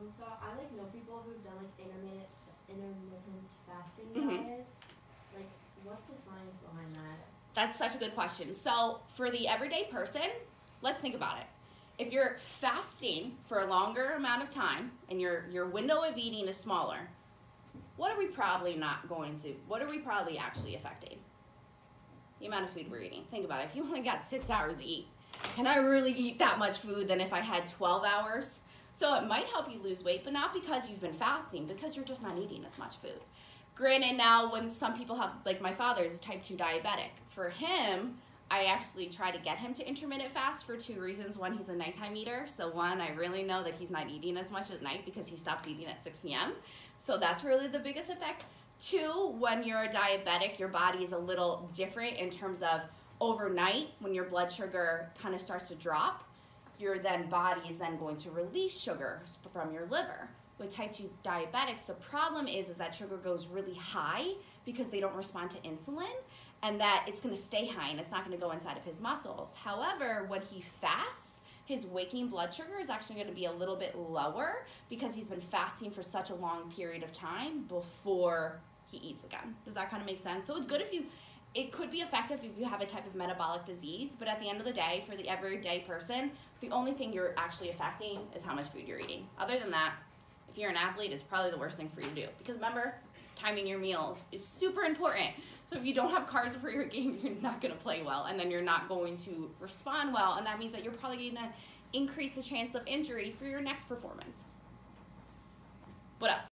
So I know people who've done intermittent fasting diets. Like, what's the science behind that? That's such a good question. So for the everyday person, let's think about it. If you're fasting for a longer amount of time and your window of eating is smaller, what are we probably actually affecting? The amount of food we're eating. Think about it. If you only got 6 hours to eat, can I really eat that much food than if I had 12 hours? So it might help you lose weight, but not because you've been fasting, because you're just not eating as much food. Granted, now when some people have, like my father is a type 2 diabetic. For him, I actually try to get him to intermittent fast for 2 reasons. One, he's a nighttime eater. So one, I really know that he's not eating as much at night because he stops eating at 6 p.m. So that's really the biggest effect. 2, when you're a diabetic, your body is a little different in terms of overnight, when your blood sugar kind of starts to drop, your body is then going to release sugar from your liver. With type 2 diabetics, the problem is that sugar goes really high because they don't respond to insulin, and that it's going to stay high and it's not going to go inside of his muscles. However, when he fasts, his waking blood sugar is actually going to be a little bit lower because he's been fasting for such a long period of time before he eats again. Does that kind of make sense? So it's good it could be effective if you have a type of metabolic disease, but at the end of the day, for the everyday person, the only thing you're actually affecting is how much food you're eating. Other than that, if you're an athlete, it's probably the worst thing for you to do. Because remember, timing your meals is super important. So if you don't have carbs for your game, you're not going to play well, and then you're not going to respond well, and that means that you're probably going to increase the chance of injury for your next performance. What else?